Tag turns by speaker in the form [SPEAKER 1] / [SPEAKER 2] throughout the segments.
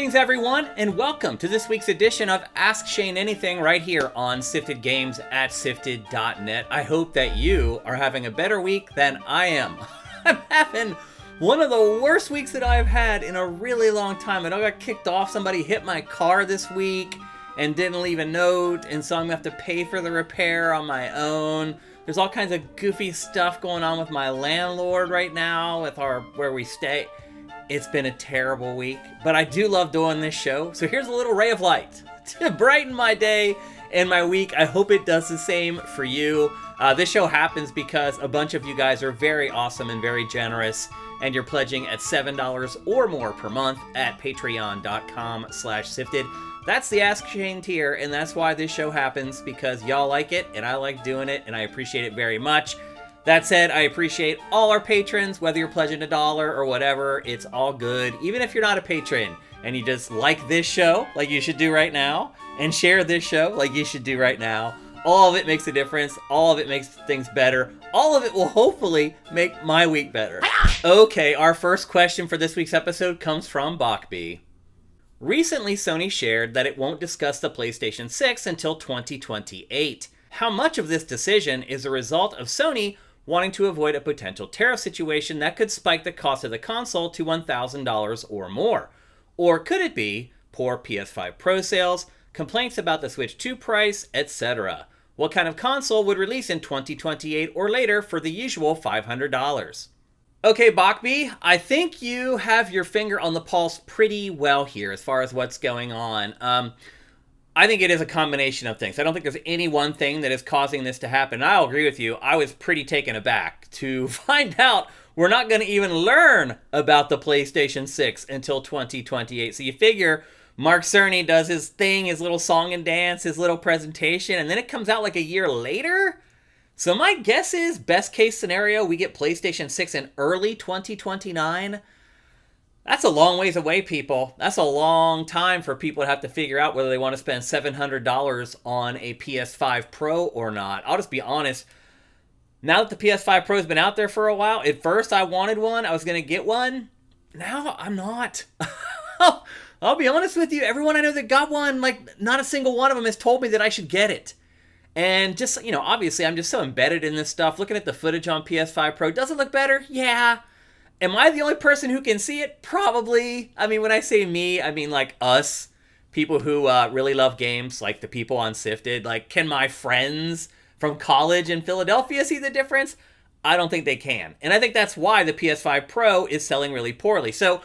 [SPEAKER 1] Greetings everyone, and welcome to this week's edition of Ask Shane Anything right here on Sifted Games at Sifted.net. I hope that you are having a better week than I am. I'm having one of the worst weeks that I've had in a really long time. I got kicked off. Somebody hit my car this week and didn't leave a note, and so I'm going to have to pay for the repair on my own. There's all kinds of goofy stuff going on with my landlord right now with where we stay. It's been a terrible week, but I do love doing this show. So here's a little ray of light to brighten my day and my week. I hope it does the same for you. This show happens because a bunch of you guys are very awesome and very generous, and you're pledging at $7 or more per month at patreon.com/sifted. That's the Ask Shane tier, and that's why this show happens, because y'all like it, and I like doing it, and I appreciate it very much. That said, I appreciate all our patrons, whether you're pledging $1 or whatever. It's all good. Even if you're not a patron and you just like this show, like you should do right now, and share this show like you should do right now, all of it makes a difference. All of it makes things better. All of it will hopefully make my week better. Okay, our first question for this week's episode comes from Bachby. Recently, Sony shared that it won't discuss the PlayStation 6 until 2028. How much of this decision is a result of Sony wanting to avoid a potential tariff situation that could spike the cost of the console to $1,000 or more? Or could it be poor PS5 Pro sales, complaints about the Switch 2 price, etc.? What kind of console would release in 2028 or later for the usual $500? Okay, Bachby, I think you have your finger on the pulse pretty well here as far as what's going on. I think it is a combination of things. I don't think there's any one thing that is causing this to happen. I'll agree with you. I was pretty taken aback to find out we're not going to even learn about the PlayStation 6 until 2028. So you figure Mark Cerny does his thing, his little song and dance, his little presentation, and then it comes out like a year later? So my guess is, best case scenario, we get PlayStation 6 in early 2029. That's a long ways away, people. That's a long time for people to have to figure out whether they want to spend $700 on a PS5 Pro or not. I'll just be honest. Now that the PS5 Pro has been out there for a while, at first I wanted one. I was going to get one. Now I'm not. I'll be honest with you. Everyone I know that got one, like, not a single one of them has told me that I should get it. And just, obviously I'm just so embedded in this stuff. Looking at the footage on PS5 Pro, does it look better? Yeah. Am I the only person who can see it? Probably. I mean, when I say me, I mean like us, people who really love games, like the people on Sifted. Like, can my friends from college in Philadelphia see the difference? I don't think they can. And I think that's why the PS5 Pro is selling really poorly. So,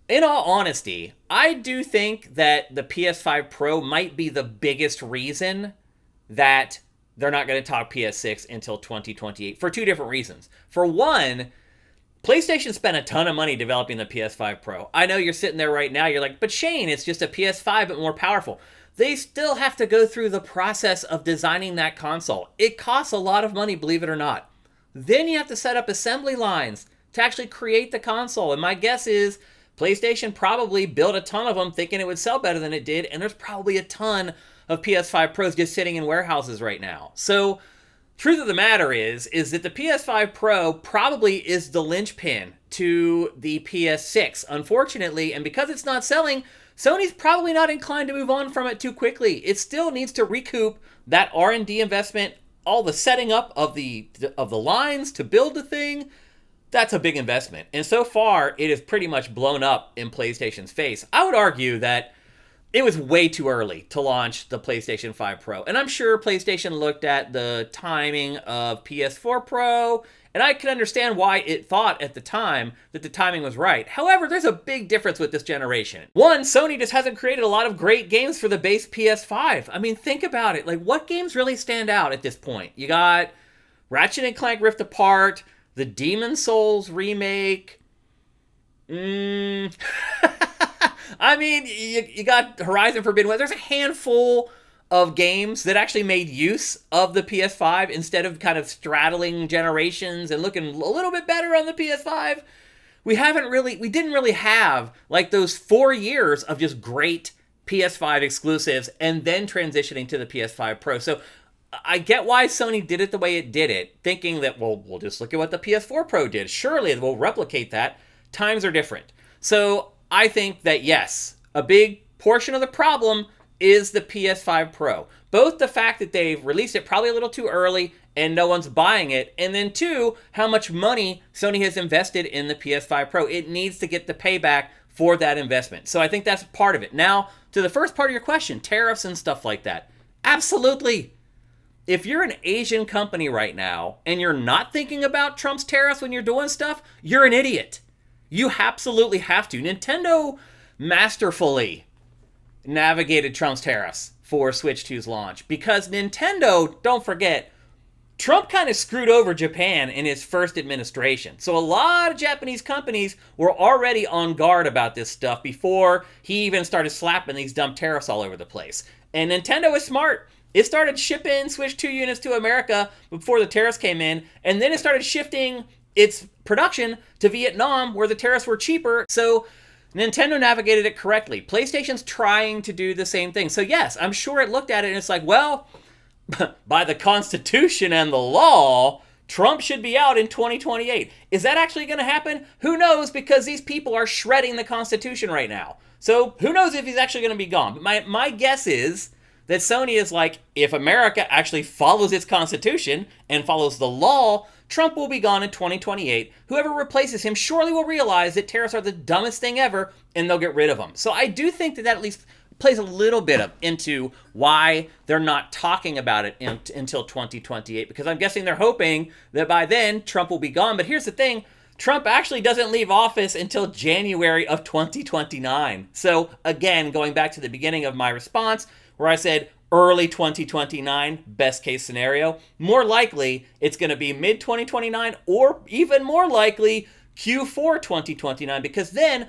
[SPEAKER 1] in all honesty, I do think that the PS5 Pro might be the biggest reason that they're not going to talk PS6 until 2028 for two different reasons. For one, PlayStation spent a ton of money developing the PS5 Pro. I know you're sitting there right now, you're like, but Shane, it's just a PS5 but more powerful. They still have to go through the process of designing that console. It costs a lot of money, believe it or not. Then you have to set up assembly lines to actually create the console. And my guess is PlayStation probably built a ton of them thinking it would sell better than it did, and there's probably a ton of PS5 Pros just sitting in warehouses right now. So, truth of the matter is that the PS5 Pro probably is the linchpin to the PS6, unfortunately, and because it's not selling, Sony's probably not inclined to move on from it too quickly. It still needs to recoup that R&D investment, all the setting up of the lines to build the thing. That's a big investment, and so far, it is pretty much blown up in PlayStation's face. I would argue that it was way too early to launch the PlayStation 5 Pro. And I'm sure PlayStation looked at the timing of PS4 Pro, and I can understand why it thought at the time that the timing was right. However, there's a big difference with this generation. One, Sony just hasn't created a lot of great games for the base PS5. I mean, think about it. Like, what games really stand out at this point? You got Ratchet & Clank Rift Apart, the Demon's Souls remake. I mean, you got Horizon Forbidden West. There's a handful of games that actually made use of the PS5 instead of kind of straddling generations and looking a little bit better on the PS5. We didn't really have like those 4 years of just great PS5 exclusives and then transitioning to the PS5 Pro. So I get why Sony did it the way it did it, thinking that, well, we'll just look at what the PS4 Pro did. Surely we'll replicate that. Times are different. So I think that, yes, A big portion of the problem is the PS5 Pro. Both the fact that they've released it probably a little too early and no one's buying it, and then two, how much money Sony has invested in the PS5 Pro. It needs to get the payback for that investment. So I think that's part of it. Now, to the first part of your question, tariffs and stuff like that. Absolutely. If you're an Asian company right now and you're not thinking about Trump's tariffs when you're doing stuff, you're an idiot. You absolutely have to. Nintendo masterfully navigated Trump's tariffs for Switch 2's launch because Nintendo, don't forget, Trump kind of screwed over Japan in his first administration. So a lot of Japanese companies were already on guard about this stuff before he even started slapping these dumb tariffs all over the place. And Nintendo is smart. It started shipping Switch 2 units to America before the tariffs came in, and then it started shifting its production to Vietnam where the tariffs were cheaper. So Nintendo navigated it correctly. PlayStation's trying to do the same thing. So yes, I'm sure it looked at it and it's like, well, by the Constitution and the law, Trump should be out in 2028. Is that actually going to happen? Who knows, because these people are shredding the Constitution right now. So who knows if he's actually going to be gone. But my guess is that Sony is like, if America actually follows its Constitution and follows the law, Trump will be gone in 2028. Whoever replaces him surely will realize that tariffs are the dumbest thing ever, and they'll get rid of them. So I do think that at least plays a little bit into why they're not talking about it until 2028, because I'm guessing they're hoping that by then Trump will be gone. But here's the thing, Trump actually doesn't leave office until January of 2029. So again, going back to the beginning of my response where I said early 2029, best case scenario, more likely it's going to be mid 2029 or even more likely Q4 2029, because then,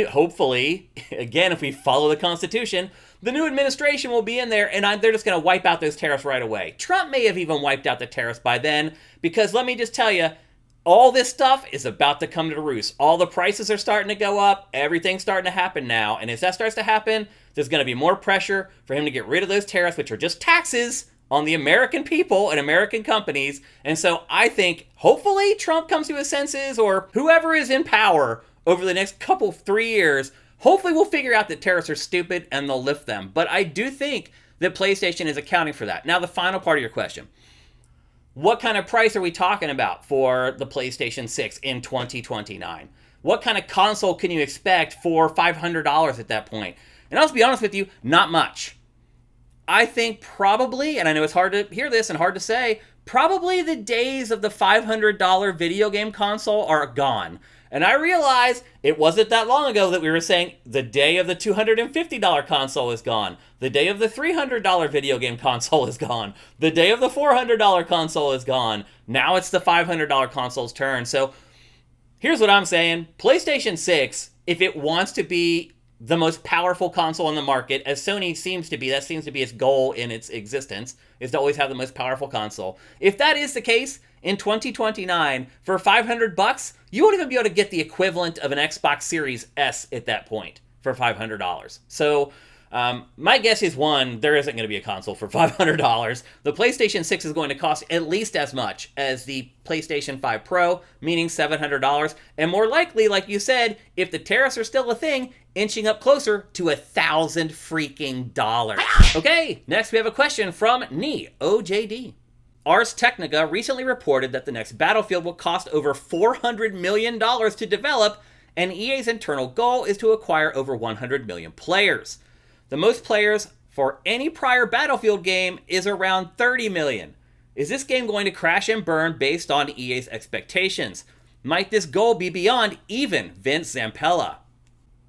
[SPEAKER 1] hopefully, again, if we follow the Constitution, the new administration will be in there and they're just going to wipe out those tariffs right away. Trump may have even wiped out the tariffs by then, because let me just tell you, all this stuff is about to come to roost. All the prices are starting to go up. Everything's starting to happen now. And as that starts to happen, there's going to be more pressure for him to get rid of those tariffs, which are just taxes on the American people and American companies. And so I think hopefully Trump comes to his senses, or whoever is in power over the next 3 years, hopefully we'll figure out that tariffs are stupid and they'll lift them. But I do think that PlayStation is accounting for that. Now, the final part of your question. What kind of price are we talking about for the PlayStation 6 in 2029? What kind of console can you expect for $500 at that point? And I'll just be honest with you, not much. I think probably, and I know it's hard to hear this and hard to say, probably the days of the $500 video game console are gone. And I realize it wasn't that long ago that we were saying the day of the $250 console is gone. The day of the $300 video game console is gone. The day of the $400 console is gone. Now it's the $500 console's turn. So here's what I'm saying. PlayStation 6, if it wants to be the most powerful console on the market, as Sony seems to be, that seems to be its goal in its existence, is to always have the most powerful console. If that is the case, in 2029, for $500, you won't even be able to get the equivalent of an Xbox Series S at that point for $500. So my guess is, one, there isn't going to be a console for $500. The PlayStation 6 is going to cost at least as much as the PlayStation 5 Pro, meaning $700. And more likely, like you said, if the tariffs are still a thing, inching up closer to $1,000 freaking dollars. Okay, next we have a question from OJD. Ars Technica recently reported that the next Battlefield will cost over $400 million to develop, and EA's internal goal is to acquire over 100 million players. The most players for any prior Battlefield game is around 30 million. Is this game going to crash and burn based on EA's expectations? Might this goal be beyond even Vince Zampella?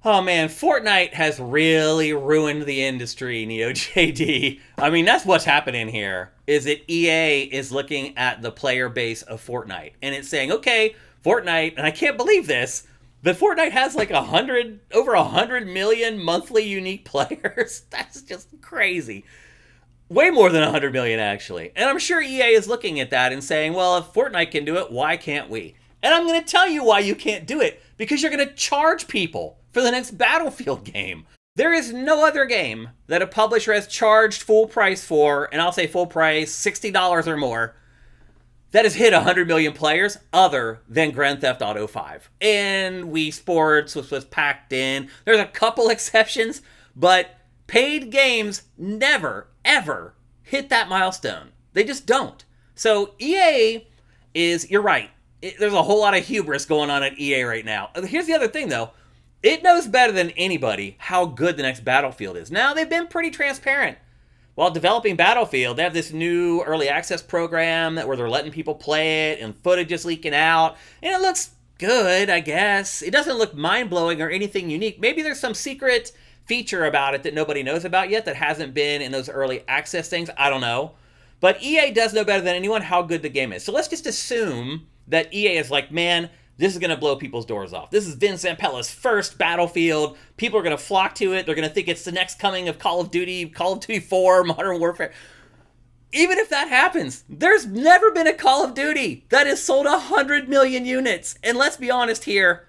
[SPEAKER 1] Oh man, Fortnite has really ruined the industry, NeoJD. I mean, that's what's happening here, is that EA is looking at the player base of Fortnite, and it's saying, okay, Fortnite, and I can't believe this, but Fortnite has like over 100 million monthly unique players. That's just crazy. Way more than 100 million, actually. And I'm sure EA is looking at that and saying, well, if Fortnite can do it, why can't we? And I'm going to tell you why you can't do it. Because you're going to charge people for the next Battlefield game. There is no other game that a publisher has charged full price for, and I'll say full price, $60 or more, that has hit 100 million players other than Grand Theft Auto 5. And Wii Sports was packed in. There's a couple exceptions, but paid games never, ever hit that milestone. They just don't. So EA is, you're right, there's a whole lot of hubris going on at EA right now. Here's the other thing, though. It knows better than anybody how good the next Battlefield is. Now, they've been pretty transparent. While developing Battlefield, they have this new early access program where they're letting people play it, and footage is leaking out, and it looks good, I guess. It doesn't look mind-blowing or anything unique. Maybe there's some secret feature about it that nobody knows about yet that hasn't been in those early access things. I don't know. But EA does know better than anyone how good the game is. So let's just assume that EA is like, man, this is going to blow people's doors off. This is Vince Zampella's first Battlefield. People are going to flock to it. They're going to think it's the next coming of Call of Duty 4, Modern Warfare. Even if that happens, there's never been a Call of Duty that has sold 100 million units. And let's be honest here,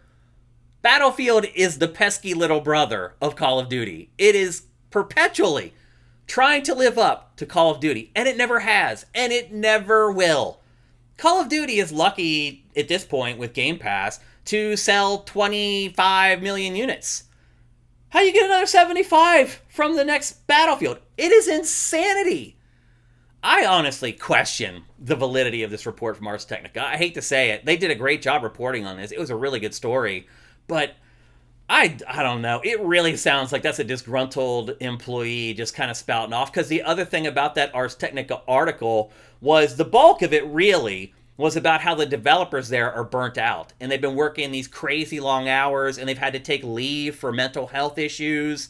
[SPEAKER 1] Battlefield is the pesky little brother of Call of Duty. It is perpetually trying to live up to Call of Duty, and it never has, and it never will. Call of Duty is lucky at this point with Game Pass to sell 25 million units. How do you get another 75 from the next Battlefield? It is insanity. I honestly question the validity of this report from Ars Technica. I hate to say it. They did a great job reporting on this. It was a really good story, but I don't know. It really sounds like that's a disgruntled employee just kind of spouting off, because the other thing about that Ars Technica article was the bulk of it really was about how the developers there are burnt out, and they've been working these crazy long hours, and they've had to take leave for mental health issues.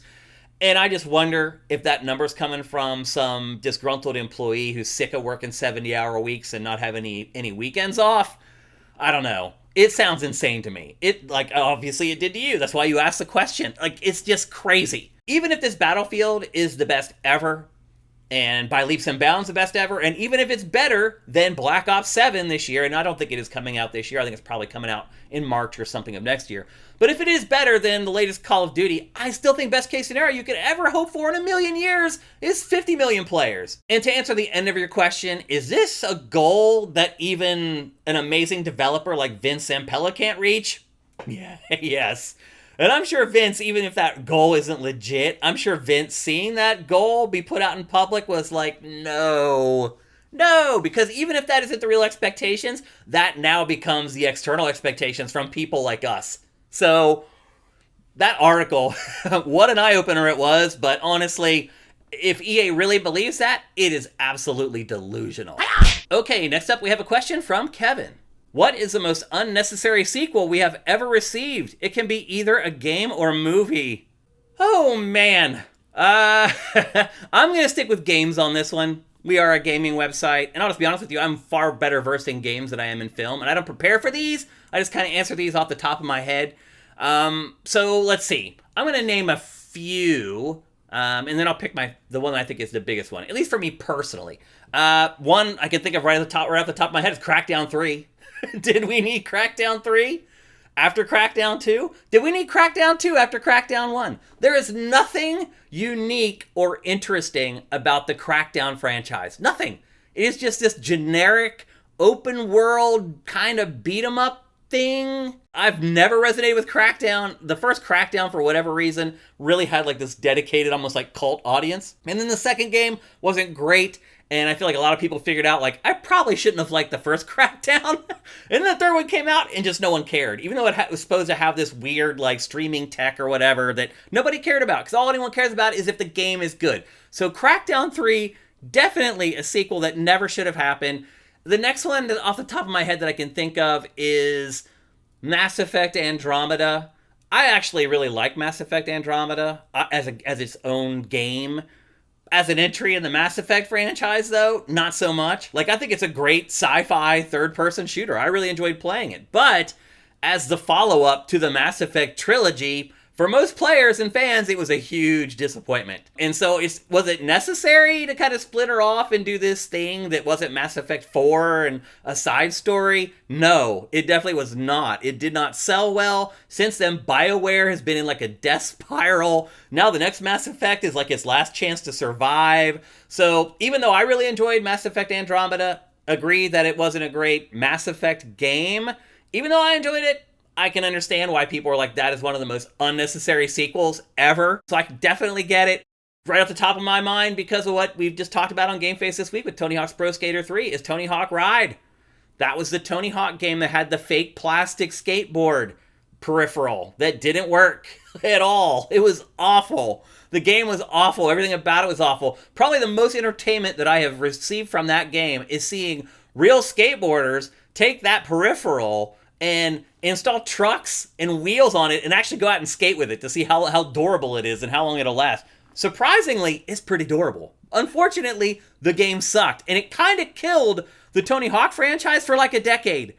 [SPEAKER 1] And I just wonder if that number's coming from some disgruntled employee who's sick of working 70-hour weeks and not having any weekends off. I don't know. It sounds insane to me. It, like, obviously it did to you. That's why you asked the question. Like, it's just crazy. Even if this Battlefield is the best ever, and by leaps and bounds the best ever, and even if it's better than Black Ops 7 this year, and I don't think it is coming out this year, I think it's probably coming out in March or something of next year, but if it is better than the latest Call of Duty, I still think best case scenario you could ever hope for in a million years is 50 million players. And to answer the end of your question, is this a goal that even an amazing developer like Vince Zampella can't reach? Yeah, yes. And I'm sure Vince, even if that goal isn't legit, I'm sure Vince seeing that goal be put out in public was like, no, because even if that isn't the real expectations, that now becomes the external expectations from people like us. So that article, what an eye-opener it was, but honestly, if EA really believes that, it is absolutely delusional. Okay, next up we have a question from Kevin. What is the most unnecessary sequel we have ever received? It can be either a game or a movie. Oh, man. I'm going to stick with games on this one. We are a gaming website, and I'll just be honest with you, I'm far better versed in games than I am in film, and I don't prepare for these. I just kind of answer these off the top of my head. So let's see. I'm going to name a few, and then I'll pick the one I think is the biggest one, at least for me personally. One I can think of right off the top of my head is Crackdown 3. Did we need Crackdown 3 after Crackdown 2? Did we need Crackdown 2 after Crackdown 1? There is nothing unique or interesting about the Crackdown franchise. Nothing. It is just this generic, open world kind of beat 'em up thing. I've never resonated with Crackdown. The first Crackdown, for whatever reason, really had like this dedicated, almost like cult audience. And then the second game wasn't great. And I feel like a lot of people figured out, like, I probably shouldn't have liked the first Crackdown. And then the third one came out, and just no one cared. Even though it was supposed to have this weird, like, streaming tech or whatever that nobody cared about. Because all anyone cares about is if the game is good. So Crackdown 3, definitely a sequel that never should have happened. The next one off the top of my head that I can think of is Mass Effect Andromeda. I actually really like Mass Effect Andromeda as its own game. As an entry in the Mass Effect franchise, though, not so much. Like, I think it's a great sci-fi third-person shooter. I really enjoyed playing it. But as the follow-up to the Mass Effect trilogy, for most players and fans, it was a huge disappointment. And so, was it necessary to kind of split her off and do this thing that wasn't Mass Effect 4 and a side story? No, it definitely was not. It did not sell well. Since then, BioWare has been in like a death spiral. Now the next Mass Effect is like its last chance to survive. So even though I really enjoyed Mass Effect Andromeda, agree that it wasn't a great Mass Effect game. Even though I enjoyed it, I can understand why people are like, that is one of the most unnecessary sequels ever. So I can definitely get it. Right off the top of my mind, because of what we've just talked about on Game Face this week with Tony Hawk's Pro Skater 3, is Tony Hawk Ride. That was the Tony Hawk game that had the fake plastic skateboard peripheral that didn't work at all. It was awful. The game was awful. Everything about it was awful. Probably the most entertainment that I have received from that game is seeing real skateboarders take that peripheral and install trucks and wheels on it and actually go out and skate with it to see how durable it is and how long it'll last. Surprisingly, it's pretty durable. Unfortunately, the game sucked, and it kind of killed the Tony Hawk franchise for like a decade.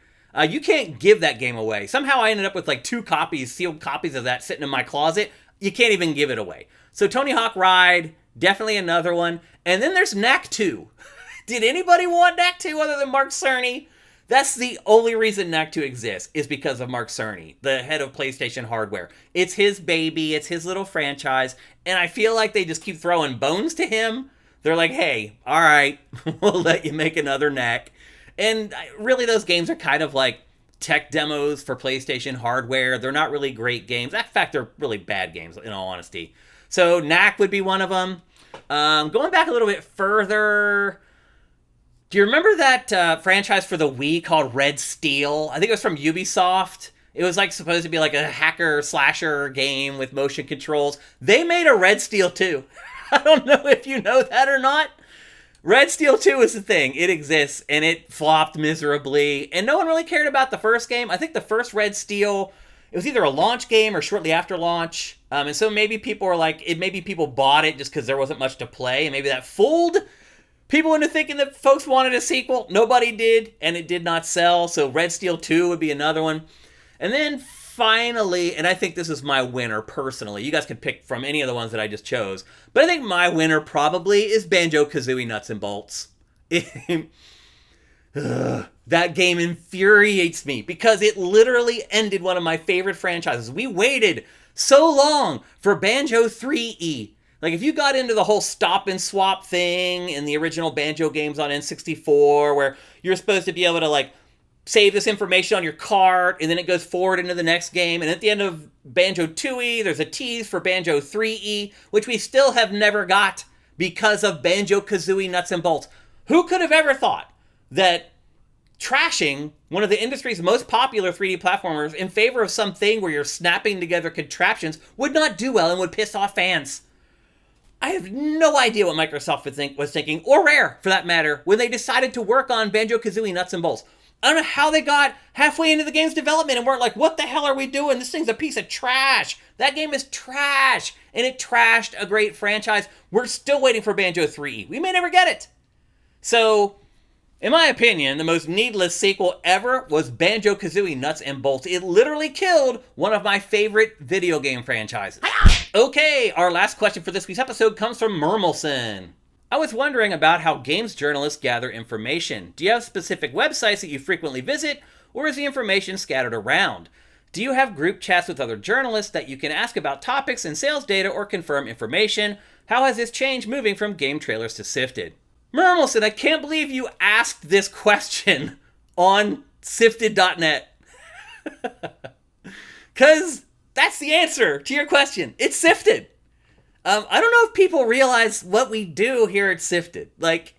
[SPEAKER 1] You can't give that game away. Somehow I ended up with like 2 copies, sealed copies of that sitting in my closet. You can't even give it away. So Tony Hawk Ride, definitely another one. And then there's Knack 2. Did anybody want Knack 2 other than Mark Cerny? That's the only reason Knack 2 exists, is because of Mark Cerny, the head of PlayStation Hardware. It's his baby, it's his little franchise, and I feel like they just keep throwing bones to him. They're like, hey, all right, we'll let you make another Knack. And really, those games are kind of like tech demos for PlayStation Hardware. They're not really great games. In fact, they're really bad games, in all honesty. So Knack would be one of them. Going back a little bit further, do you remember that franchise for the Wii called Red Steel? I think it was from Ubisoft. It was like supposed to be like a hacker slasher game with motion controls. They made a Red Steel 2. I don't know if you know that or not. Red Steel 2 is the thing. It exists, and it flopped miserably. And no one really cared about the first game. I think the first Red Steel, it was either a launch game or shortly after launch. And so maybe people were like, maybe people bought it just because there wasn't much to play. And maybe that fooled people into thinking that folks wanted a sequel. Nobody did, and it did not sell. So Red Steel 2 would be another one. And then finally, and I think this is my winner personally. You guys can pick from any of the ones that I just chose. But I think my winner probably is Banjo-Kazooie Nuts and Bolts. That game infuriates me because it literally ended one of my favorite franchises. We waited so long for Banjo 3E. Like, if you got into the whole stop and swap thing in the original Banjo games on N64, where you're supposed to be able to, like, save this information on your cart, and then it goes forward into the next game, and at the end of Banjo 2E, there's a tease for Banjo 3E, which we still have never got because of Banjo-Kazooie Nuts and Bolts. Who could have ever thought that trashing one of the industry's most popular 3D platformers in favor of something where you're snapping together contraptions would not do well and would piss off fans? I have no idea what Microsoft was thinking, or Rare, for that matter, when they decided to work on Banjo-Kazooie Nuts and Bolts. I don't know how they got halfway into the game's development and weren't like, what the hell are we doing? This thing's a piece of trash. That game is trash. And it trashed a great franchise. We're still waiting for Banjo 3E. We may never get it. So, in my opinion, the most needless sequel ever was Banjo-Kazooie Nuts and Bolts. It literally killed one of my favorite video game franchises. Okay, our last question for this week's episode comes from Mermelson. I was wondering about how games journalists gather information. Do you have specific websites that you frequently visit, or is the information scattered around? Do you have group chats with other journalists that you can ask about topics and sales data or confirm information? How has this changed moving from game trailers to Sifted? Mermelson, I can't believe you asked this question on Sifted.net. Because that's the answer to your question. It's Sifted. I don't know if people realize what we do here at Sifted. Like,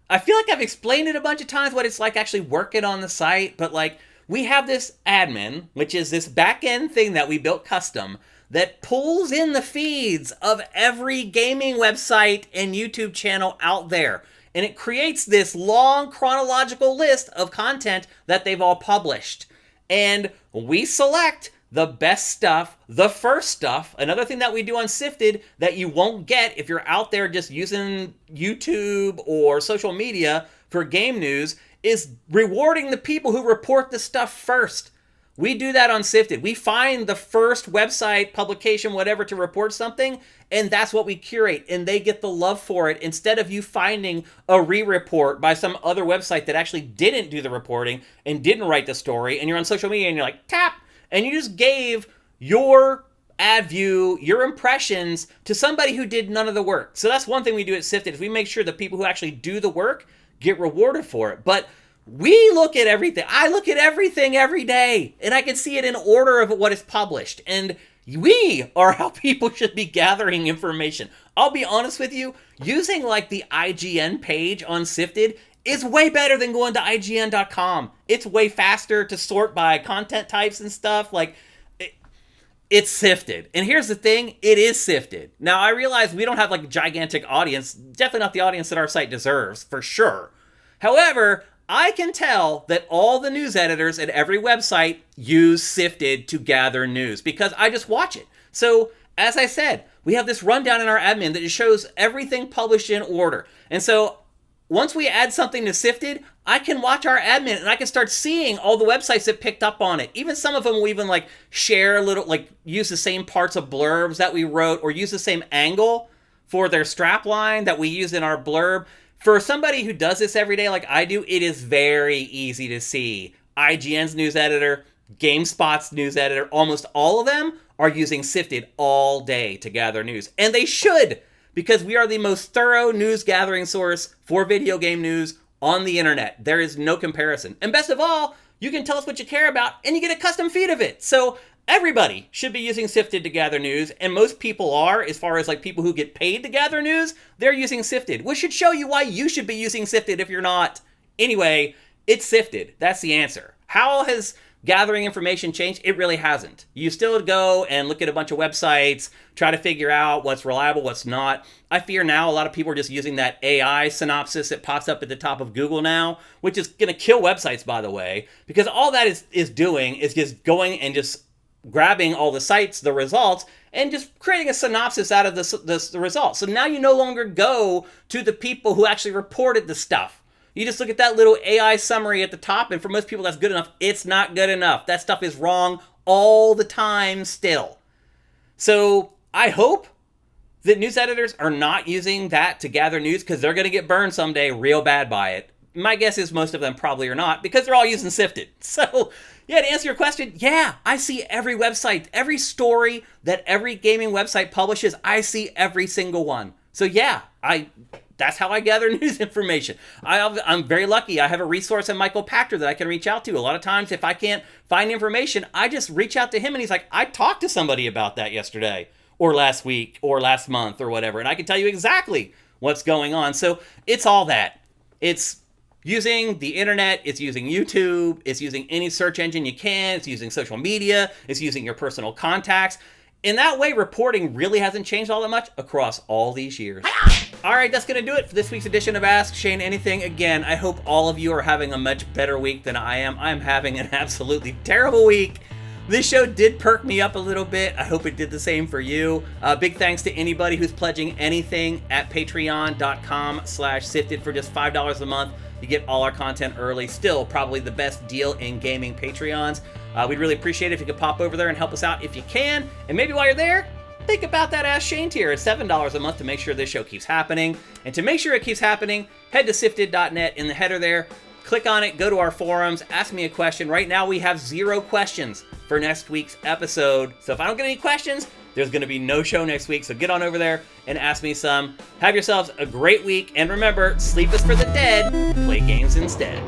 [SPEAKER 1] I feel like I've explained it a bunch of times what it's like actually working on the site, but like, we have this admin, which is this back-end thing that we built custom, that pulls in the feeds of every gaming website and YouTube channel out there. And it creates this long chronological list of content that they've all published. And we select the best stuff, the first stuff. Another thing that we do on Sifted that you won't get if you're out there just using YouTube or social media for game news is rewarding the people who report the stuff first. We do that on Sifted. We find the first website, publication, whatever, to report something, and that's what we curate, and they get the love for it instead of you finding a re-report by some other website that actually didn't do the reporting and didn't write the story, and you're on social media and you're like, tap, and you just gave your ad view, your impressions to somebody who did none of the work. So that's one thing we do at Sifted is we make sure the people who actually do the work get rewarded for it. But we look at everything. I look at everything every day, and I can see it in order of what is published. And we are how people should be gathering information. I'll be honest with you, using like the IGN page on Sifted is way better than going to IGN.com. It's way faster to sort by content types and stuff. Like, it's Sifted. And here's the thing, it is Sifted. Now, I realize we don't have like a gigantic audience, definitely not the audience that our site deserves, for sure. However, I can tell that all the news editors at every website use Sifted to gather news because I just watch it. So, as I said, we have this rundown in our admin that just shows everything published in order. And so, once we add something to Sifted, I can watch our admin and I can start seeing all the websites that picked up on it. Even some of them will even like share a little, like use the same parts of blurbs that we wrote or use the same angle for their strapline that we use in our blurb. For somebody who does this every day like I do, it is very easy to see. IGN's news editor, GameSpot's news editor, almost all of them are using Sifted all day to gather news. And they should, because we are the most thorough news gathering source for video game news on the internet. There is no comparison. And best of all, you can tell us what you care about and you get a custom feed of it. So everybody should be using Sifted to gather news, and most people are, as far as like people who get paid to gather news, they're using Sifted, which should show you why you should be using Sifted if you're not. Anyway, it's Sifted. That's the answer. How has gathering information changed? It really hasn't. You still go and look at a bunch of websites, try to figure out what's reliable, what's not. I fear now a lot of people are just using that AI synopsis that pops up at the top of Google now, which is going to kill websites, by the way, because all that is doing is just going and just grabbing all the sites, the results, and just creating a synopsis out of the results. So now you no longer go to the people who actually reported the stuff. You just look at that little AI summary at the top, and for most people that's good enough. It's not good enough. That stuff is wrong all the time still. So I hope that news editors are not using that to gather news, because they're going to get burned someday real bad by it. My guess is most of them probably are not, because they're all using Sifted. So yeah, to answer your question, yeah, I see every website, every story that every gaming website publishes, I see every single one. So yeah, that's how I gather news information. I'm very lucky. I have a resource in Michael Pachter that I can reach out to. A lot of times, if I can't find information, I just reach out to him and he's like, I talked to somebody about that yesterday or last week or last month or whatever, and I can tell you exactly what's going on. So it's all that. It's using the internet, it's using YouTube, it's using any search engine you can, it's using social media, it's using your personal contacts. In that way, reporting really hasn't changed all that much across all these years. All right, that's going to do it for this week's edition of Ask Shane Anything. Again, I hope all of you are having a much better week than I am. I'm having an absolutely terrible week. This show did perk me up a little bit. I hope it did the same for you. Big thanks to anybody who's pledging anything at patreon.com/sifted for just $5 a month. You get all our content early. Still probably the best deal in gaming Patreons. We'd really appreciate it if you could pop over there and help us out if you can. And maybe while you're there, think about that Ask Shane tier at $7 a month to make sure this show keeps happening. And to make sure it keeps happening, head to sifted.net. In the header there, click on it, go to our forums, ask me a question. Right now we have 0 questions for next week's episode. So if I don't get any questions, there's going to be no show next week. So get on over there and ask me some. Have yourselves a great week. And remember, sleep is for the dead. Play games instead.